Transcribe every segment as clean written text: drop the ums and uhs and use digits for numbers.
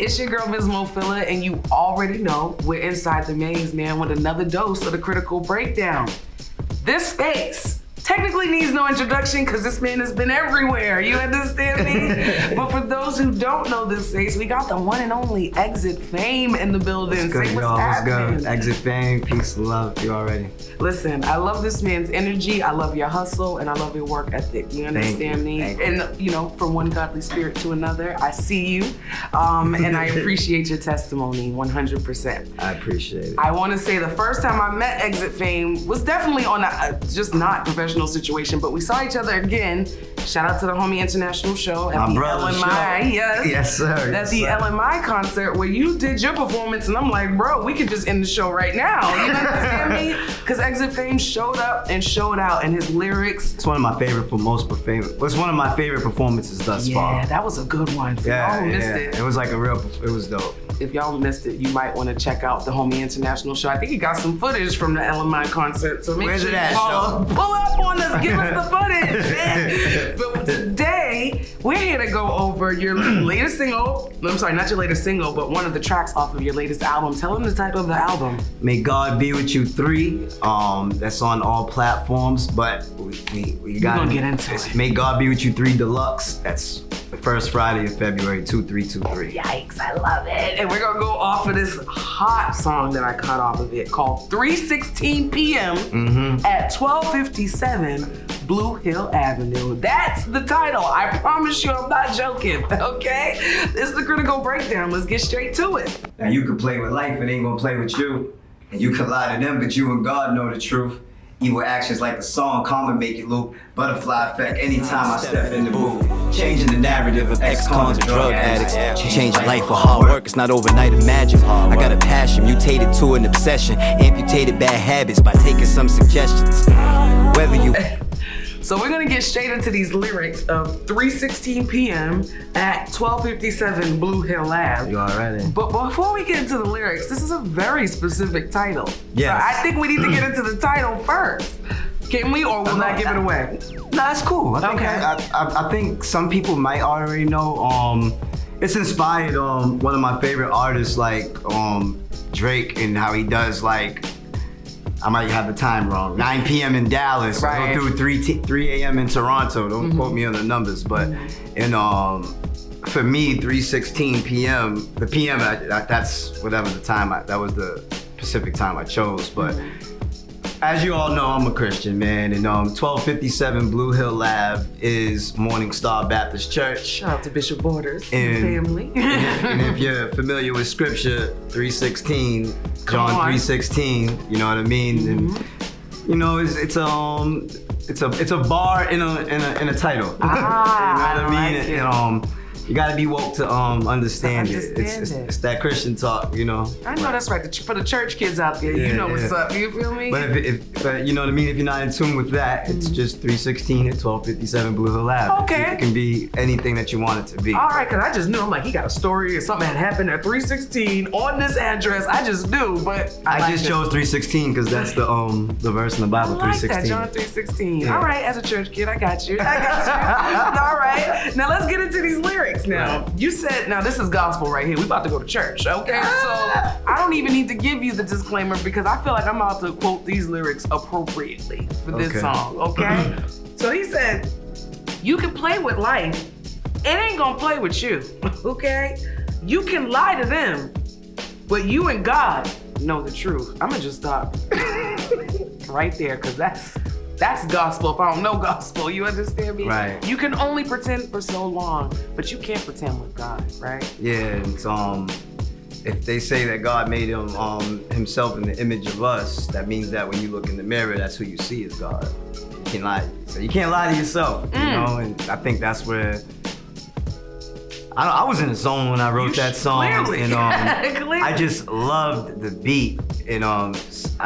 it's your girl, Ms. Mofilla, and you already know we're inside the maze, man, with another dose of the critical breakdown. This space technically needs no introduction because this man has been everywhere. You understand me? But for those who don't know this space, we got the one and only Exit Fame in the building. What's good, Say what's y'all? happening. What's good? Exit Fame, peace and love. You already. Listen, I love this man's energy. I love your hustle, and I love your work ethic. You understand me? Thank you. And you know, from one godly spirit to another, I see you, and I appreciate your testimony 100%. I appreciate it. I want to say the first time I met Exit Fame was definitely on a just not professional situation, but we saw each other again. Shout out to the homie international show at the LMI. Yes, sir. At the LMI concert where you did your performance, and I'm like, bro, we could just end the show right now. You understand me? Because Exit Fame showed up and showed out, and his lyrics. It's one of my favorite It's one of my favorite performances thus far. Yeah, that was a good one. Y'all missed it. It was like it was dope. If y'all missed it, you might want to check out the homie international show. I think he got some footage from the LMI concert, so make Where's sure it you at, pull up on us, give us the footage, man. But today, we're here to go over your latest single. I'm sorry, not your latest single, but one of the tracks off of your latest album. Tell them the title of the album. May God Be With You 3. That's on all platforms, but we got gonna get into it. May God Be With You 3 Deluxe. That's the first Friday of February, 2323. Yikes, I love it. And we're gonna go off of this hot song that I cut off of it called 3:16 p.m. At 1257 Blue Hill Avenue. That's the title. I promise you I'm not joking, okay? It's the critical breakdown. Let's get straight to it. Now you can play with life, it ain't gonna play with you. And you can lie to them, but you and God know the truth. Evil actions like the song, karma make it loop. Butterfly effect anytime I step in the booth. Changing the narrative of ex-cons and drug addicts. Changing life for hard work, it's not overnight or magic. I got a passion, mutated to an obsession. Amputated bad habits by taking some suggestions. Whether you... So we're gonna get straight into these lyrics of 3:16 p.m. at 1257 Blue Hill Ave. You already. But before we get into the lyrics, this is a very specific title. Yes. So I think we need to get into the title first. Can we, or will that give it away? Nah, it's cool. Okay. I think some people might already know. It's inspired one of my favorite artists like Drake and how he does like, I might have the time wrong, 9 p.m. in Dallas, right. Go through 3 a.m. in Toronto. Don't quote me on the numbers, but for me, 3:16 p.m. The p.m. That's whatever the time. That was the Pacific time I chose. But as you all know, I'm a Christian, man, and 1257 Blue Hill Ave is Morning Star Baptist Church. Shout out to Bishop Borders and family. and if you're familiar with Scripture, 3:16, John 3:16, you know what I mean? And you know, it's a bar in a title. Ah, you know what I mean? like it. And, you gotta be woke to understand it. It's that Christian talk, you know. I know that's right. For the church kids out there, you know what's up. You feel me? But if you know what I mean, if you're not in tune with that, it's just 3:16 at 1257 Blue Hill Ave. Okay. It can be anything that you want it to be. All right, because I just knew. I'm like, he got a story or something had happened at 3:16 on this address. I just knew, but I just chose 3:16 because that's the verse in the Bible. I like 3:16. that, John 3:16. Yeah. All right, as a church kid, I got you. All right, now let's get into these lyrics. Now, you said, now this is gospel right here. We about to go to church, okay? So I don't even need to give you the disclaimer because I feel like I'm about to quote these lyrics appropriately for this song, okay? So he said, you can play with life, it ain't gonna play with you, okay? You can lie to them, but you and God know the truth. I'm gonna just stop right there because that's gospel if I don't know gospel, you understand me? Right. You can only pretend for so long, but you can't pretend with God, right? Yeah, and if they say that God made him himself in the image of us, that means that when you look in the mirror, that's who you see as God. You can't lie. So you can't lie to yourself, you know? And I think that's where I was in a zone when I wrote that song. Clearly. And Clearly. I just loved the beat. And I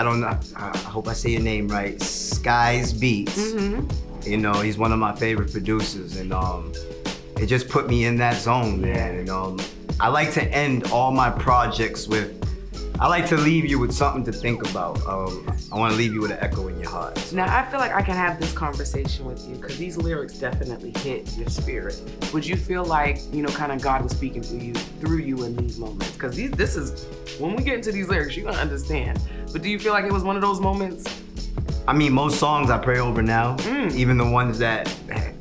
don't know, I hope I say your name right, Sky's Beats. You know, he's one of my favorite producers, and it just put me in that zone, man. And I like to end all my projects with I like to leave you with something to think about. I want to leave you with an echo in your heart. Now, I feel like I can have this conversation with you because these lyrics definitely hit your spirit. Would you feel like, kind of God was speaking through you in these moments? Because this is, when we get into these lyrics, you're gonna understand. But do you feel like it was one of those moments? I mean, most songs I pray over now, even the ones that,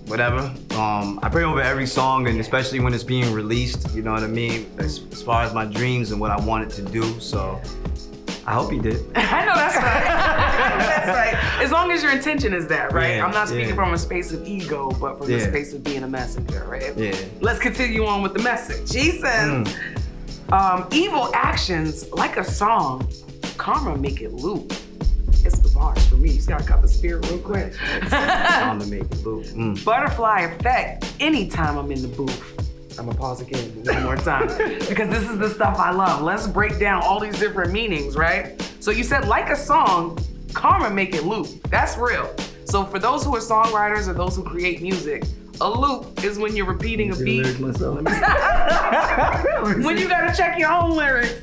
whatever. I pray over every song, and especially when it's being released, you know what I mean? As far as my dreams and what I wanted to do, so I hope he did. I know, that's right. That's right. As long as your intention is that, right? Yeah, I'm not speaking from a space of ego, but from the space of being a messenger, right? Yeah. Let's continue on with the message. He says, evil actions, like a song, karma make it loop. It's the bars for me. You just gotta cut the spirit real quick. Karma make it loop. Butterfly effect, anytime I'm in the booth. I'm gonna pause again one more time because this is the stuff I love. Let's break down all these different meanings, right? So you said like a song, karma make it loop. That's real. So for those who are songwriters or those who create music, a loop is when you're repeating a beat. When you gotta check your own lyrics.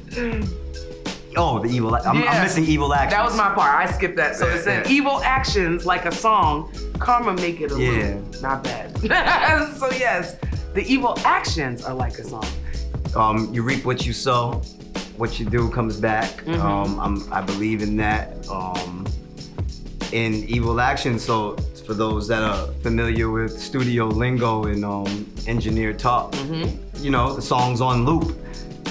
Oh, the evil. I'm missing evil actions. That was my part. I skipped that. So it said evil actions like a song, karma make it a loop. Not bad. So yes, the evil actions are like a song. You reap what you sow. What you do comes back. I believe in that. In evil actions, so for those that are familiar with studio lingo and engineer talk, the song's on loop.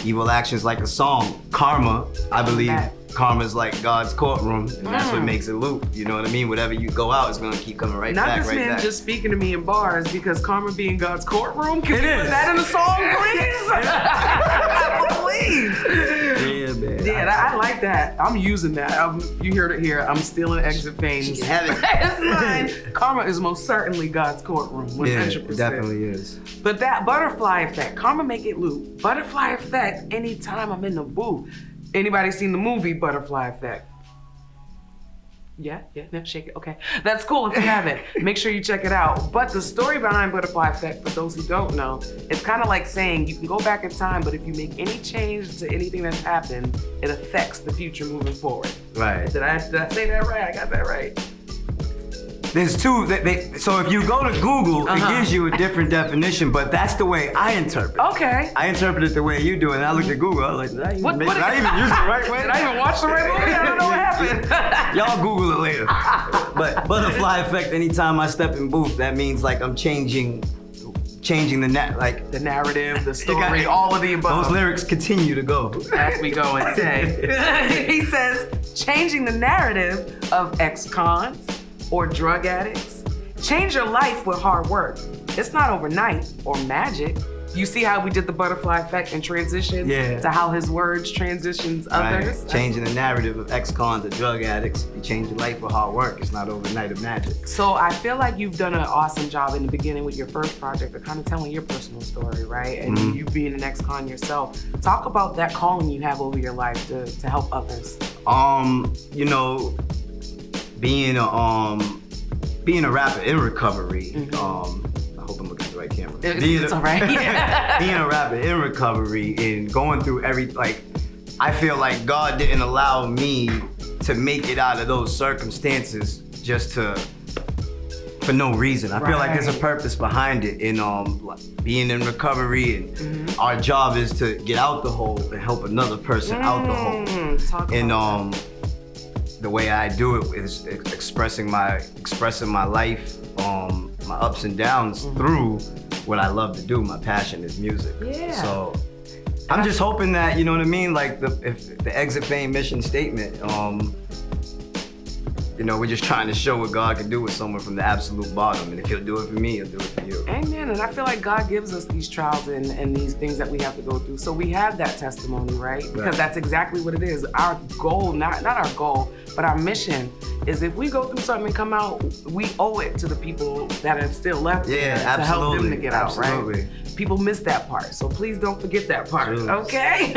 Evil actions like a song. Karma, I believe karma is like God's courtroom, and that's what makes it loop. You know what I mean? Whatever you go out, it's gonna keep coming right back. Not this man just speaking to me in bars because karma being God's courtroom. Can you put that in the song, please? Please. Yeah, man. Yeah, I like that. I'm using that. You heard it here. I'm stealing Exit Fame's. You have it. It's mine. Karma is most certainly God's courtroom. 100%. Yeah, it definitely is. But that butterfly effect, karma make it loop. Butterfly effect, anytime I'm in the booth. Anybody seen the movie Butterfly Effect? Yeah, shake it, okay. That's cool if you haven't. Make sure you check it out. But the story behind Butterfly Effect, for those who don't know, it's kind of like saying you can go back in time, but if you make any change to anything that's happened, it affects the future moving forward. Right. Did I say that right? I got that right. There's two, so if you go to Google, it gives you a different definition, but that's the way I interpret it. Okay. I interpret it the way you do it, and I looked at Google, I was like, did I even use it the right way? Did I even watch the right movie? I don't know what happened. Y'all Google it later. But butterfly effect, anytime I step in booth, that means like I'm changing the narrative, the story, all of the above. Those lyrics continue to go. As we go and say. He says, changing the narrative of ex-cons or drug addicts. Change your life with hard work. It's not overnight or magic. You see how we did the butterfly effect and transition to how his words transitions others? Right. Changing the narrative of ex-cons or drug addicts. You change your life with hard work. It's not overnight or magic. So I feel like you've done an awesome job in the beginning with your first project of kind of telling your personal story, right? And you being an ex-con yourself. Talk about that calling you have over your life to help others. Being a rapper in recovery, I hope I'm looking at the right camera. It's all right. Being a rapper in recovery and going through I feel like God didn't allow me to make it out of those circumstances just for no reason. I feel like there's a purpose behind it in being in recovery, and our job is to get out the hole and help another person out the hole. The way I do it is expressing my life, my ups and downs through what I love to do. My passion is music. Yeah. So I'm just hoping that, you know what I mean? Like if the Exit Fame mission statement, we're just trying to show what God can do with someone from the absolute bottom. And if he'll do it for me, he'll do it for you. Amen. And I feel like God gives us these trials and these things that we have to go through. So we have that testimony, right? Because that's exactly what it is. Our goal, not our goal, but our mission is if we go through something and come out, we owe it to the people that are still left there to help them to get out, right? People miss that part. So please don't forget that part, okay?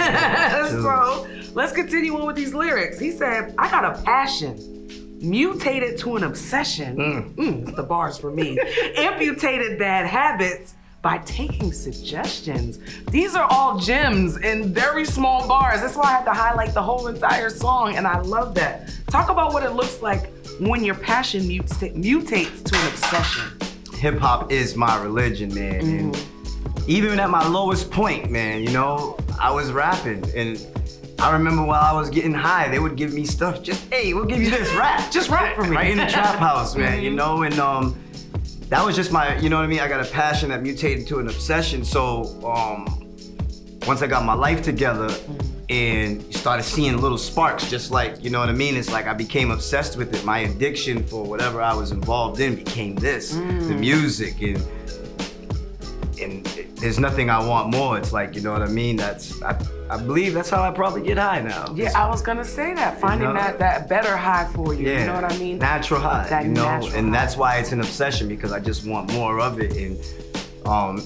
So let's continue on with these lyrics. He said, I got a passion. Mutated to an obsession. It's the bars for me. Amputated bad habits, by taking suggestions. These are all gems in very small bars. That's why I had to highlight the whole entire song, and I love that. Talk about what it looks like when your passion mutates to an obsession. Hip hop is my religion, man. And even at my lowest point, man, you know, I was rapping, and I remember while I was getting high, they would give me stuff, just, hey, we'll give you this, rap. Just rap for me. Right in the trap house, man, you know, and that was just my, you know what I mean? I got a passion that mutated to an obsession. So once I got my life together and started seeing little sparks, just like, you know what I mean? It's like I became obsessed with it. My addiction for whatever I was involved in became this, the music, and there's nothing I want more. It's like, you know what I mean? I believe that's how I probably get high now. Yeah, I was gonna say that, finding that better high for you, you know what I mean? Natural high, that you know? natural And high. that's why it's an obsession, because I just want more of it. And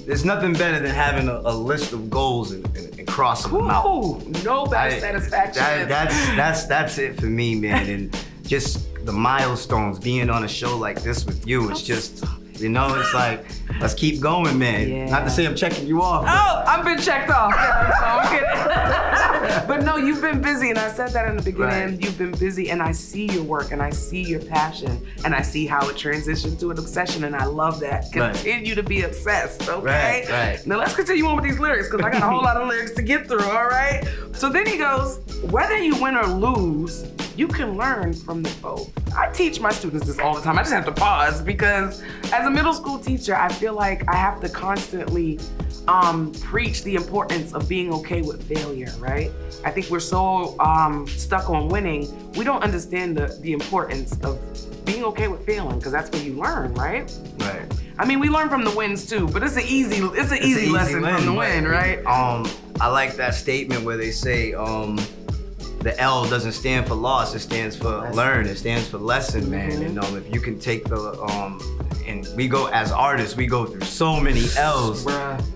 there's nothing better than having a list of goals and crossing them out. Ooh, no better satisfaction. That's it for me, man. And just the milestones, being on a show like this with you, it's just, you know, it's like, let's keep going, man. Yeah. Not to say I'm checking you off. Oh, I've been checked off. Yeah, so I'm kidding. But no, you've been busy, and I said that in the beginning. Right. You've been busy, and I see your work, and I see your passion, and I see how it transitioned to an obsession, and I love that. Right. Continue to be obsessed, okay? Right. Now let's continue on with these lyrics, because I got a whole lot of lyrics to get through, all right? So then he goes, whether you win or lose, you can learn from the both. I teach my students this all the time. I just have to pause, because as a middle school teacher, I feel like I have to constantly preach the importance of being okay with failure, right? I think we're so stuck on winning, we don't understand the importance of being okay with failing, because that's where you learn, right? Right. I mean, we learn from the wins too, but it's an easy lesson from the win, right? I like that statement where they say the L doesn't stand for loss, it stands for learn, it stands for lesson, man. And if you can take and we go, as artists, we go through so many L's,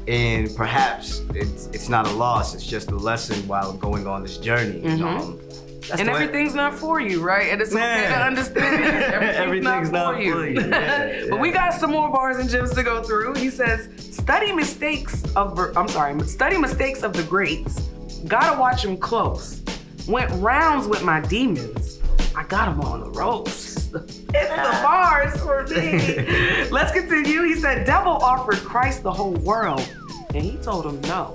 and perhaps it's not a loss, it's just a lesson while going on this journey. And everything's not for you, right? And it's okay to understand it. Everything's not for you. But we got some more bars and gems to go through. He says, study mistakes of the greats. Gotta watch them close. Went rounds with my demons. I got them on the ropes. It's the bars for me. Let's continue. He said, devil offered Christ the whole world, and he told him no.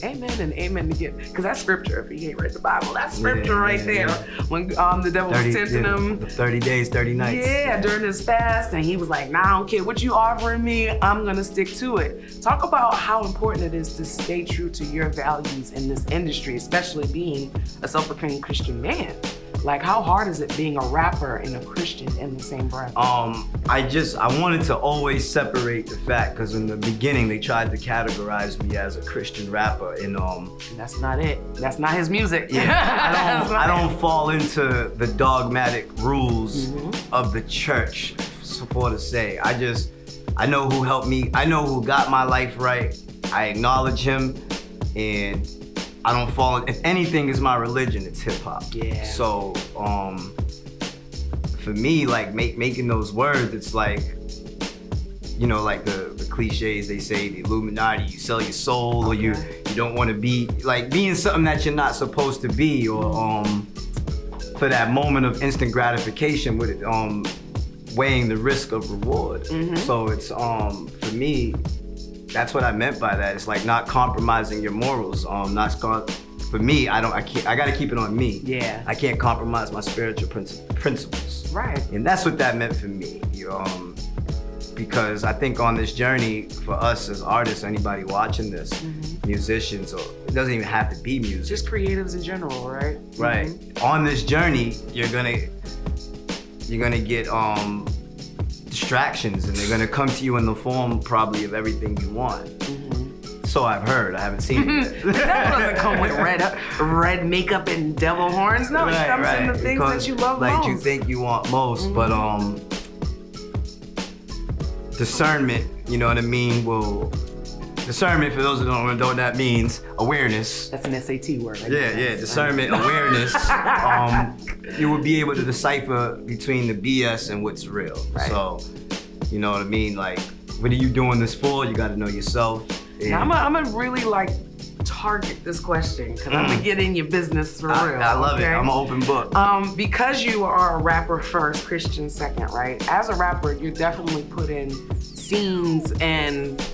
Amen and amen again. Because that's scripture. If he ain't read the Bible, that's scripture right there. When the devil was tempting him. The 30 days, 30 nights. Yeah, during his fast. And he was like, nah, I don't care what you offering me. I'm going to stick to it. Talk about how important it is to stay true to your values in this industry, especially being a self-proclaimed Christian man. Like, how hard is it being a rapper and a Christian in the same breath? I wanted to always separate the fact, because in the beginning they tried to categorize me as a Christian rapper, and that's not it. That's not his music. Yeah, I don't fall into the dogmatic rules of the church, so to say. I know who helped me. I know who got my life right. I acknowledge him, and I don't fall in. If anything is my religion, it's hip hop. Yeah. So, for me, like making those words, it's like, you know, like the cliches they say, the Illuminati, you sell your soul, or you don't want to be like being something that you're not supposed to be, or for that moment of instant gratification with it, weighing the risk of reward. So it's for me, that's what I meant by that. It's like not compromising your morals. For me, I gotta keep it on me. Yeah. I can't compromise my spiritual principles. Right. And that's what that meant for me. Because I think on this journey for us as artists, anybody watching this, musicians, or it doesn't even have to be music. Just creatives in general, right? Right. On this journey, you're gonna get distractions, and they're gonna come to you in the form probably of everything you want. So I've heard. I haven't seen it yet. That doesn't come with red makeup and devil horns. No, it comes in the things that you love like most. You think you want most, but discernment, you know what I mean? Discernment, for those who don't know what that means, awareness. That's an SAT word. Discernment, awareness. You will be able to decipher between the BS and what's real. Right. So, you know what I mean? Like, what are you doing this for? You got to know yourself. Now, I'm gonna really like target this question because I'm gonna get in your business for real. I love it. I'm an open book. Because you are a rapper first, Christian second, right? As a rapper, you're definitely put in scenes and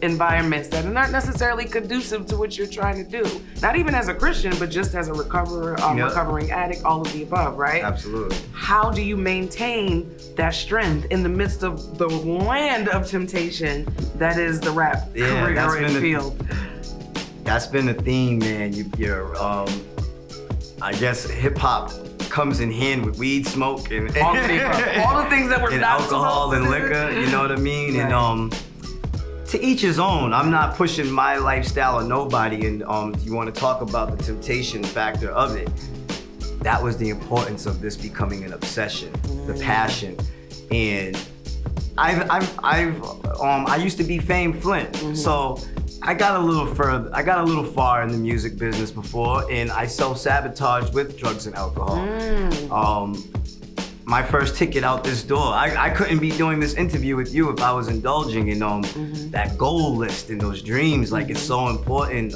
environments that are not necessarily conducive to what you're trying to do. Not even as a Christian, but just as a recovering addict, all of the above, right? Absolutely. How do you maintain that strength in the midst of the land of temptation that is the rap career and field? That's been a theme, man. I guess hip hop comes in hand with weed smoke and all the things that we're and not alcohol and liquor. You know what I mean? Right. And to each his own. I'm not pushing my lifestyle on nobody. And you want to talk about the temptation factor of it? That was the importance of this becoming an obsession, the passion, and I used to be Fame Flint, so I got a little further. I got a little far in the music business before, and I self-sabotaged with drugs and alcohol. My first ticket out this door. I couldn't be doing this interview with you if I was indulging in that goal list and those dreams. Like it's so important.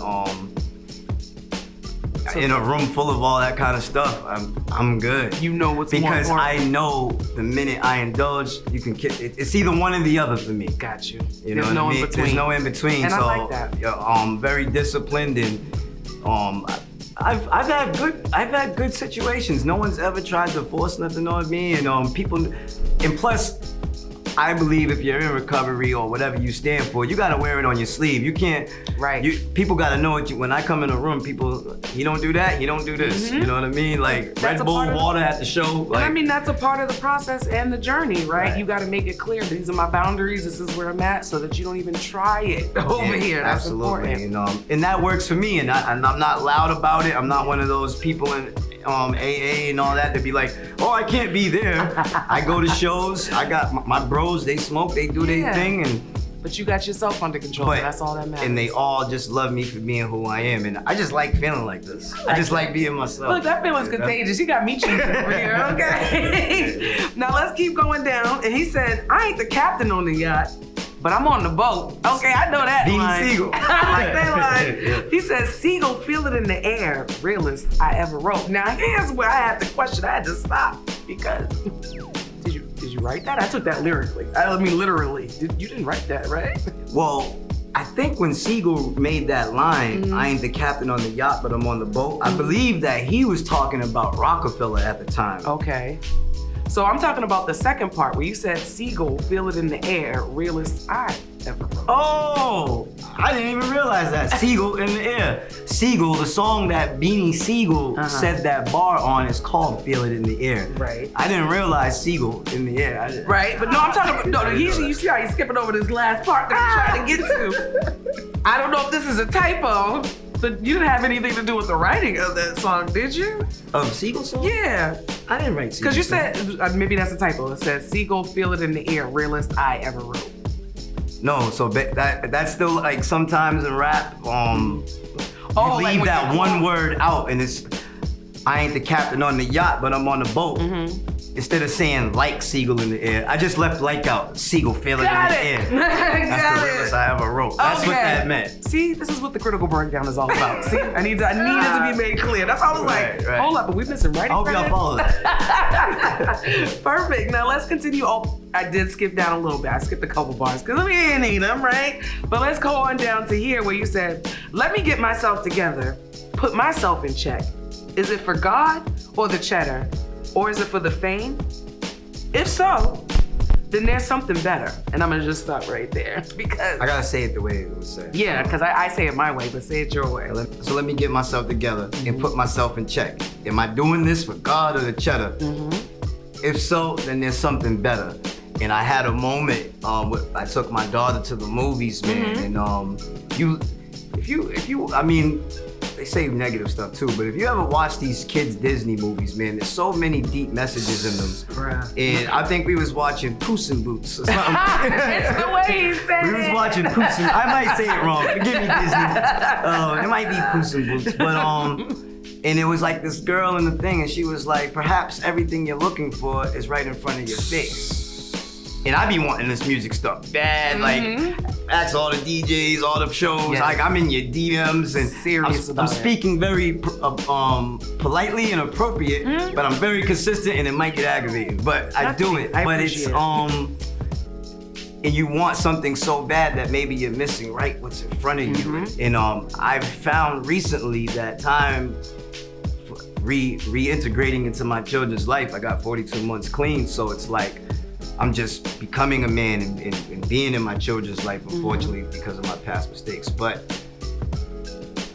In a room full of all that kind of stuff, I'm good. You know what's because more I know the minute I indulge, you can. It's either one or the other for me. Got you. You know There's no what I mean? in between. There's no in between. And so I like that. Very disciplined and I've had good situations. No one's ever tried to force nothing on me, and people. And plus, I believe if you're in recovery or whatever you stand for, you gotta wear it on your sleeve. You can't. Right. People gotta know it. When I come in a room, people, he don't do that, he don't do this. You know what I mean? Like That's Red Bull water at the show. Like, I mean, that's a part of the process and the journey, right? Right. You gotta make it clear, these are my boundaries, this is where I'm at, so that you don't even try it over here. That's absolutely. important. And that works for me. And I'm not loud about it. I'm not one of those people in AA and all that to be like, oh, I can't be there. I go to shows. I got my bros. They smoke. They do their thing. But you got yourself under control. That's all that matters. And they all just love me for being who I am. And I just like feeling like this. I just like being myself. Look, that feeling's contagious. You got me cheating over here, okay? Now let's keep going down. And he said, I ain't the captain on the yacht, but I'm on the boat. Okay, I know that line. Siegel. I like that line. He says, Siegel, feel it in the air, realest I ever wrote. Now here's where I had the question. I had to stop because did you write that? I took that lyrically. I mean literally. You didn't write that, right? Well, I think when Siegel made that line, I ain't the captain on the yacht, but I'm on the boat, I believe that he was talking about Rockefeller at the time. Okay. So I'm talking about the second part where you said, Siegel, feel it in the air, realest I ever wrote. Oh, I didn't even realize that. Siegel in the air. Siegel, the song that Beanie Siegel said that bar on is called Feel It in the Air. Right. I didn't realize Siegel in the air. Right, but no, I'm talking about, you see how he's skipping over this last part that I'm trying to get to. I don't know if this is a typo, but you didn't have anything to do with the writing of that song, did you? Of Siegel song? Yeah. I didn't write Siegel. Because you said, maybe that's a typo. It says, Siegel, feel it in the air, realest I ever wrote. No, so that's still like sometimes in rap, you like leave that one word out and it's, I ain't the captain on the yacht, but I'm on the boat. Instead of saying like Siegel in the air, I just left like out. Siegel, feel it in the air. That's the realest I ever wrote. That's what that meant. See, this is what the critical breakdown is all about. See, I needed to be made clear. That's all I was like, hold up, but we've missing writing. I hope y'all follow that. Perfect. Now let's continue. Oh, I did skip down a little bit. I skipped a couple bars because we didn't need them, right? But let's go on down to here where you said, let me get myself together, put myself in check. Is it for God or the cheddar? Or is it for the fame? If so, then there's something better. And I'm gonna just stop right there because I gotta say it the way it was said. Yeah, because I say it my way, but say it your way. So let me get myself together and put myself in check. Am I doing this for God or the cheddar? If so, then there's something better. And I had a moment, I took my daughter to the movies, man, and I mean, they say negative stuff too, but if you ever watch these kids' Disney movies, man, there's so many deep messages in them. And I think we was watching Puss in Boots or something. It's the way he said it. We was watching Puss in, I might say it wrong, forgive me, Disney. It might be Puss in Boots, but and it was like this girl in the thing, and she was like, perhaps everything you're looking for is right in front of your face. And I be wanting this music stuff bad, like ask all the DJs, all the shows. Yes. Like I'm in your DMs and Serious I'm about it. speaking very politely and appropriate, but I'm very consistent and it might get aggravating. But I do it. I But it's appreciate and you want something so bad that maybe you're missing right what's in front of you. And I've found recently that time reintegrating into my children's life. I got 42 months clean, so it's like I'm just becoming a man and being in my children's life, unfortunately, because of my past mistakes. But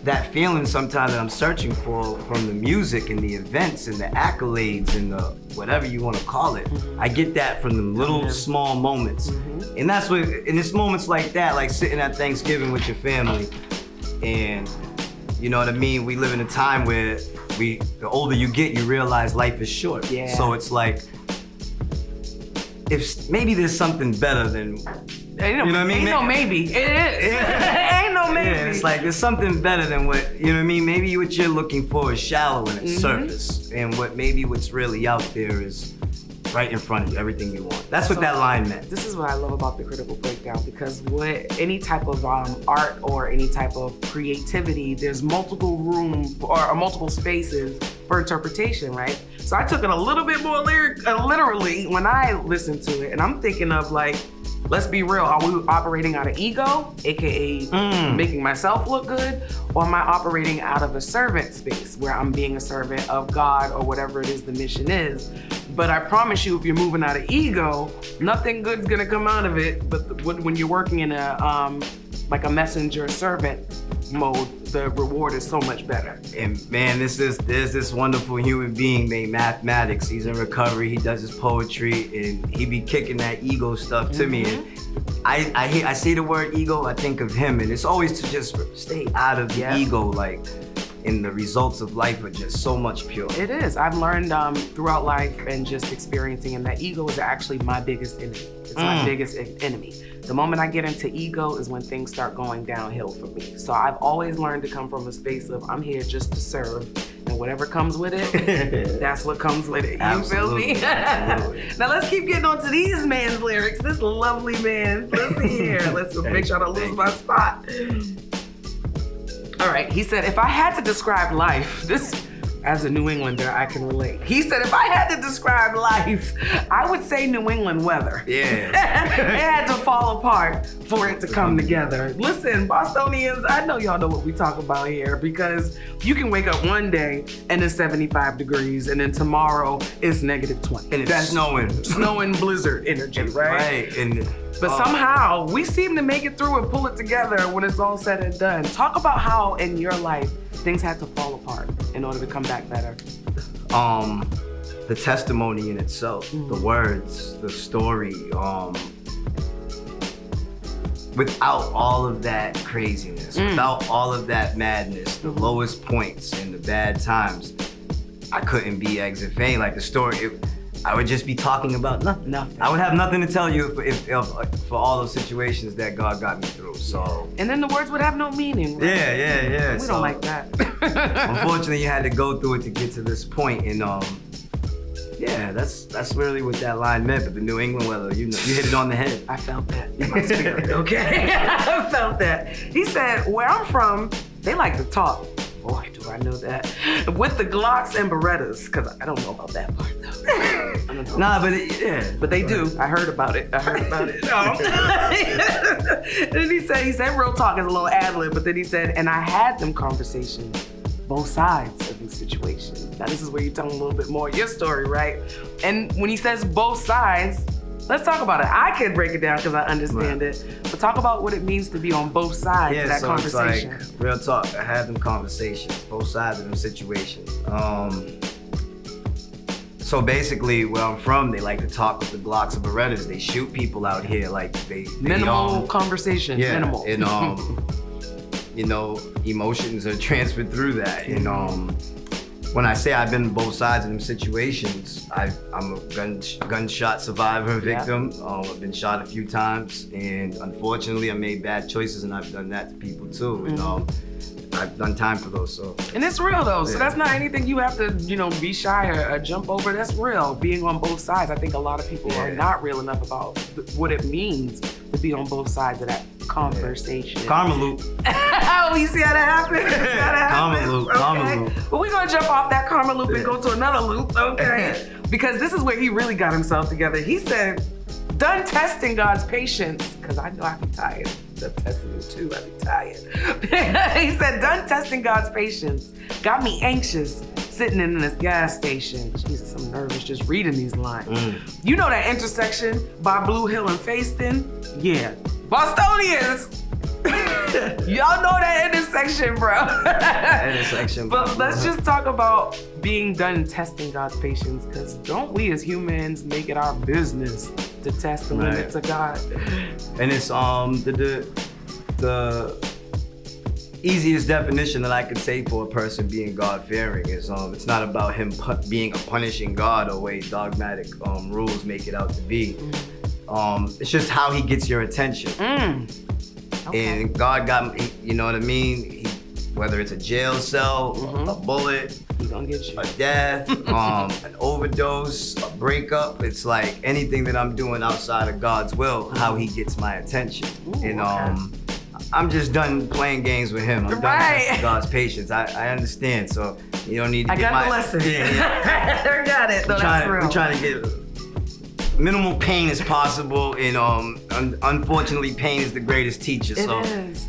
that feeling sometimes that I'm searching for from the music and the events and the accolades and the whatever you want to call it, I get that from the little small moments. And that's what, and it's moments like that, like sitting at Thanksgiving with your family. And you know what I mean? We live in a time where the older you get, you realize life is short. Yeah. So it's like, if maybe there's something better than, Ain't no, you know what I mean? Ain't no maybe. It is. Ain't no maybe. Yeah, it's like there's something better than what, you know what I mean? Maybe what you're looking for is shallow in its surface. And what's really out there is right in front of you, everything you want. That's what that line meant. This is what I love about the critical breakdown, because with any type of art or any type of creativity, there's multiple room or multiple spaces for interpretation, right? So I took it a little bit more literally when I listened to it, and I'm thinking of like, let's be real, are we operating out of ego, AKA making myself look good, or am I operating out of a servant space where I'm being a servant of God or whatever it is the mission is? But I promise you, if you're moving out of ego, nothing good's gonna come out of it. But when you're working in a like a messenger servant mode, the reward is so much better. And man, there's this wonderful human being named Mathematics. He's in recovery, he does his poetry, and he be kicking that ego stuff to me. And I say the word ego, I think of him, and it's always to just stay out of the ego, like, and the results of life are just so much pure. It is. I've learned throughout life and just experiencing, and that ego is actually my biggest enemy. It's my biggest enemy. The moment I get into ego is when things start going downhill for me. So I've always learned to come from a space of I'm here just to serve, and whatever comes with it, that's what comes with it. You feel me? Now let's keep getting on to these man's lyrics. This lovely man. Let's see here. Let's make sure I don't lose my spot. All right, he said, if I had to describe life, this, as a New Englander, I can relate. He said, if I had to describe life, I would say New England weather. Yeah. It had to fall apart for it to come together. Listen, Bostonians, I know y'all know what we talk about here, because you can wake up one day and it's 75 degrees, and then tomorrow it's -20. And it's snowing. Snowing blizzard energy, right? And But somehow we seem to make it through and pull it together when it's all said and done. Talk about how in your life things had to fall apart in order to come back better. The testimony in itself, the words, the story, without all of that craziness, without all of that madness, the lowest points and the bad times, I couldn't be Exit Fame. Like the story, I would just be talking about nothing. I would have nothing to tell you if for all those situations that God got me through. So. And then the words would have no meaning. Right? Yeah. We don't like that. Unfortunately, you had to go through it to get to this point, and yeah, that's really what that line meant. But the New England weather, you hit it on the head. I felt that in my spirit. Okay, I felt that. He said, where I'm from, they like to talk. Boy, do I know that. With the Glocks and Berettas, because I don't know about that part though. Nah, but but they do. I heard about it. And then he said real talk is a little ad-lib, but then he said, and I had them conversations, both sides of the situation. Now this is where you tell him a little bit more of your story, right? And when he says both sides, let's talk about it. I can break it down because I understand it, but talk about what it means to be on both sides of that conversation. It's like, real talk, I had them conversations, both sides of them situations. So basically, where I'm from, they like to talk with the Glocks and Berettas. They shoot people out here, like they minimal conversation, minimal. And you know, emotions are transferred through that. And when I say I've been on both sides of them situations, I'm a gunshot survivor, victim. I've been shot a few times, and unfortunately, I made bad choices, and I've done that to people too. And I've done time for those. So. And it's real though. So that's not anything you have to, be shy or jump over. That's real. Being on both sides. I think a lot of people are not real enough about what it means to be on both sides of that conversation. Karma loop. Oh, you see how that happens? Karma loop. Okay. Karma loop. But we're gonna jump off that karma loop and go to another loop, okay? Because this is where he really got himself together. He said, done testing God's patience, because I know I be tired. I'm testing you too, I be tired. He said, done testing God's patience. Got me anxious sitting in this gas station. Jesus, I'm nervous just reading these lines. You know that intersection by Blue Hill and Facein? Yeah. Bostonians! Y'all know that intersection, bro. Intersection. But let's just talk about being done testing God's patience, because don't we as humans make it our business to test the limits of God? And it's the easiest definition that I could say for a person being God-fearing is it's not about him being a punishing God or way dogmatic rules make it out to be. It's just how he gets your attention. Okay. And God got me, you know what I mean? Whether it's a jail cell, a bullet, He's gonna get you. a death, an overdose, a breakup, it's like anything that I'm doing outside of God's will, how he gets my attention. And I'm just done playing games with him. I'm done testing God's patience. I understand, so you don't need to get the lesson. I got it. No, we're trying to get minimal pain as possible, and unfortunately, pain is the greatest teacher. It is.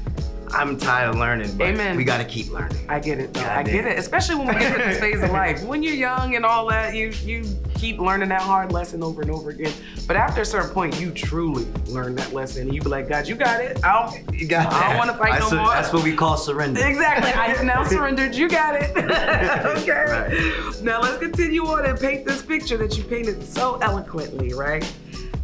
I'm tired of learning, but Amen. we gotta keep learning. I get it, though. I get it, especially when we get to this phase of life. When you're young and all that, you keep learning that hard lesson over and over again. But after a certain point, you truly learn that lesson, and you be like, God, you got it. I don't want to fight no more. That's what we call surrender. Exactly. I have now surrendered. You got it. Okay. Right. Now let's continue on and paint this picture that you painted so eloquently, right?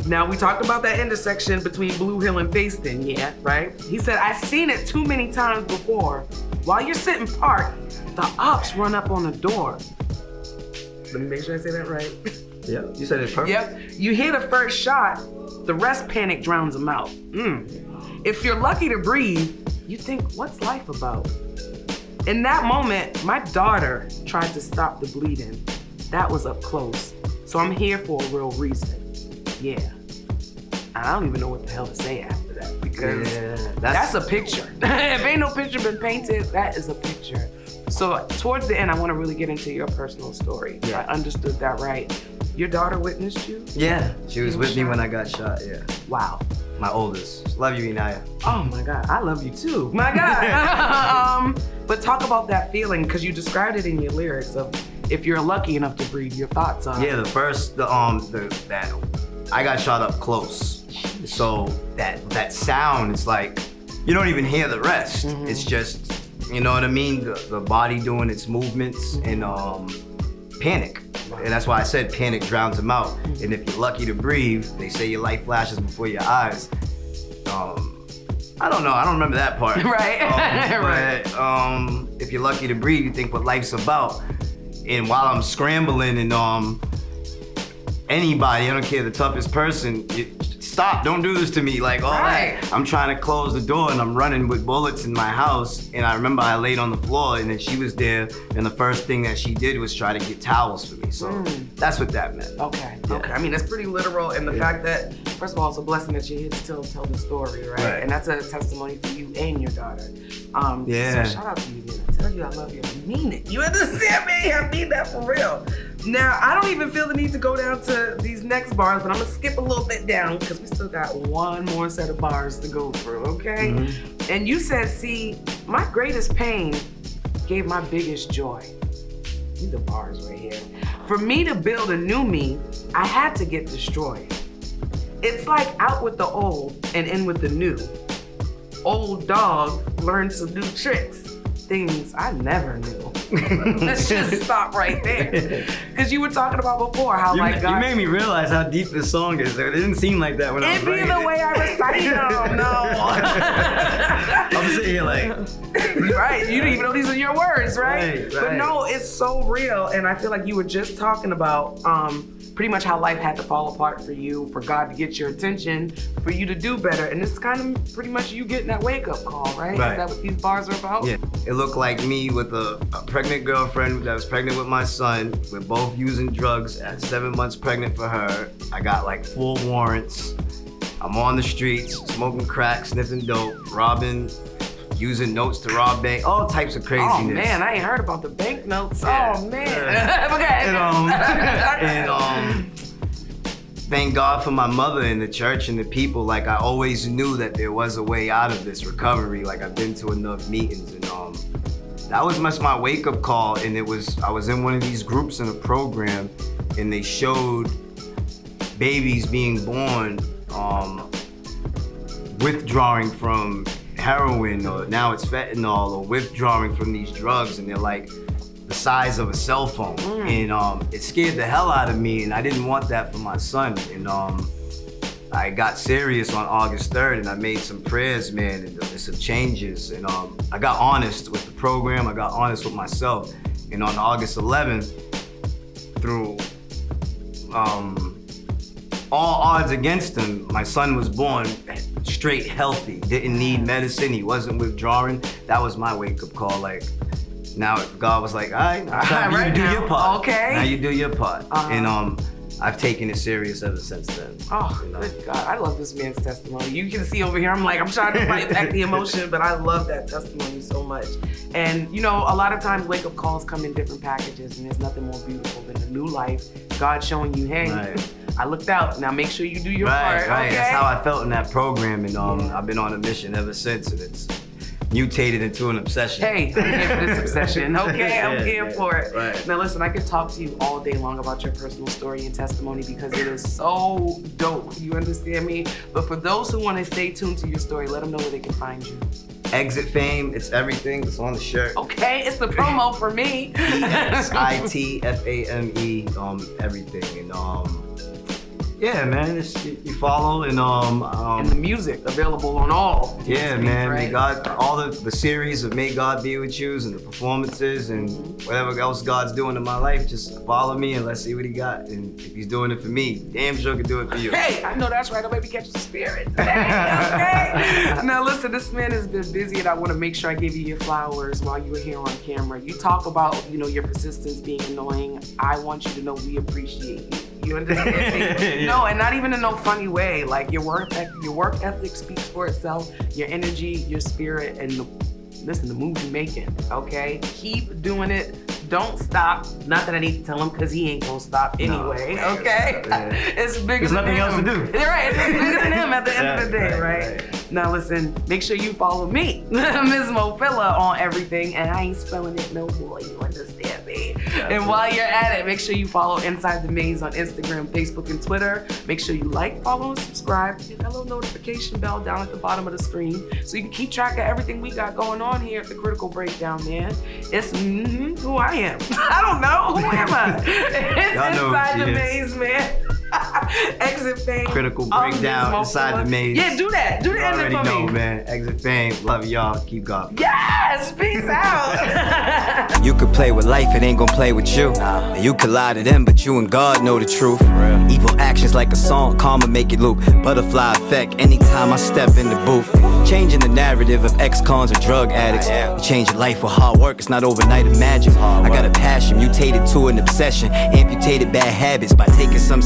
Now, we talked about that intersection between Blue Hill and Facein, right? He said, I've seen it too many times before. While you're sitting parked, the ops run up on the door. Let me make sure I say that right. Yep, you said it perfect. Yep, you hear the first shot, the rest panic drowns them out. If you're lucky to breathe, you think, what's life about? In that moment, my daughter tried to stop the bleeding. That was up close. So I'm here for a real reason. Yeah. I don't even know what the hell to say after that, because that's a picture. If ain't no picture been painted, that is a picture. So towards the end, I want to really get into your personal story. I understood that right. Your daughter witnessed you? Yeah, she was with me when I got shot, Wow. My oldest. Love you, Inaya. Oh my God, I love you too. My God. But talk about that feeling, because you described it in your lyrics of if you're lucky enough to breathe, your thoughts on. Yeah, that I got shot up close. So that sound, it's like, you don't even hear the rest. It's just, you know what I mean? The body doing its movements and panic. And that's why I said panic drowns them out. And if you're lucky to breathe, they say your light flashes before your eyes. I don't know, I don't remember that part. Right. But if you're lucky to breathe, you think what life's about. And while I'm scrambling and anybody, I don't care, the toughest person, stop, don't do this to me. Like all that, I'm trying to close the door and I'm running with bullets in my house. And I remember I laid on the floor and then she was there, and the first thing that she did was try to get towels for me. So that's what that meant. Okay. I mean, that's pretty literal, and the fact that, first of all, it's a blessing that you're here to still tell the story, right? And that's a testimony for you and your daughter. So shout out to you, man. I tell you I love you. I mean it. You understand me? I mean that for real. Now, I don't even feel the need to go down to these next bars, but I'm gonna skip a little bit down because we still got one more set of bars to go through, okay? And you said, see, my greatest pain gave my biggest joy. These are bars right here. For me to build a new me, I had to get destroyed. It's like out with the old and in with the new. Old dog learned some new tricks. Things I never knew. Let's just stop right there. Because you were talking about before how God... You made me realize how deep this song is. It didn't seem like that when I was writing it. It'd be the way I recite them. No. I'm sitting here like... Right, you didn't even know these are your words, right? Right. But no, it's so real. And I feel like you were just talking about pretty much how life had to fall apart for you, for God to get your attention, for you to do better. And this is kind of pretty much you getting that wake-up call, right? Right. Is that what these bars are about? Yeah. It looked like me with a pregnant girlfriend that was pregnant with my son. We're both using drugs at 7 months pregnant for her. I got like 4 warrants. I'm on the streets, smoking crack, sniffing dope, robbing, using notes to rob bank, all types of craziness. Oh man, I ain't heard about the bank notes. Yeah. Oh man. And thank God for my mother and the church and the people. Like, I always knew that there was a way out of this recovery. Like, I've been to enough meetings, and that was my wake-up call. And I was in one of these groups in a program, and they showed babies being born withdrawing from heroin, or now it's fentanyl, or withdrawing from these drugs, and they're like the size of a cell phone. And it scared the hell out of me, and I didn't want that for my son. And I got serious on August 3rd, and I made some prayers, man, and some changes. And I got honest with the program, I got honest with myself. And on August 11th, through all odds against him, my son was born straight healthy, didn't need medicine, he wasn't withdrawing. That was my wake-up call. Like, now God was like, all right, now it's time for you to do your part. Okay. Now you do your part. And I've taken it serious ever since then. Oh, good God. I love this man's testimony. You can see over here, I'm trying to fight back the emotion, but I love that testimony so much. And you know, a lot of times wake-up calls come in different packages, and there's nothing more beautiful than a new life. God showing you, hey, Right. I looked out. Now make sure you do your part. Right. Okay? That's how I felt in that program, and I've been on a mission ever since, and it's mutated into an obsession. Hey, I'm here for this obsession, okay? I'm here for it. Right. Now listen, I could talk to you all day long about your personal story and testimony because it is so dope, you understand me? But for those who want to stay tuned to your story, let them know where they can find you. Exit Fame, it's everything, it's on the shirt. Okay, it's the promo for me. EXITFAME, everything. And yeah, man, you follow, and And the music available on all. yeah, streams, man. right? May God, all the series of May God Be With Yous and the performances and whatever else God's doing in my life, just follow me and let's see what he got. And if he's doing it for me, damn sure can do it for you. Hey, I know that's right. I'll maybe catch the spirit today, okay? Now listen, this man has been busy, and I want to make sure I give you your flowers while you were here on camera. You talk about, you know, your persistence being annoying. I want you to know we appreciate you. You understand me? Yeah. No, and not even in no funny way. Like your work ethic speaks for itself. Your energy, your spirit, and the moves you're making. Okay, keep doing it. Don't stop. Not that I need to tell him because he ain't gonna stop anyway. No. Okay, Yeah. it's bigger There's than nothing him. else to do. You're right. It's bigger than him at the end of the day, right? Now listen, make sure you follow me, Ms. Mofilla, on everything, and I ain't spelling it no more. You understand me? And while you're at it, make sure you follow Inside the Maze on Instagram, Facebook, and Twitter. Make sure you like, follow, and subscribe. Hit that little notification bell down at the bottom of the screen so you can keep track of everything we got going on here at the Critical Breakdown, man. It's who I am. I don't know. Who am I? It's Y'all know Inside who the she Maze, man. Exit Fame. Critical I'm Ms. Breakdown, Inside the Mofilla. Maze. Yeah, do that. Do You the ending already for know, me. man. Exit Fame. Love y'all. Keep God. Yes, peace out. You could play with life, it ain't gon' play with you. And you could lie to them, but you and God know the truth. Evil actions like a song, karma make it loop. Butterfly effect anytime I step in the booth. Changing the narrative of ex-cons or drug addicts. You change your life with hard work, it's not overnight and magic. I got a passion mutated to an obsession. Amputated bad habits by taking some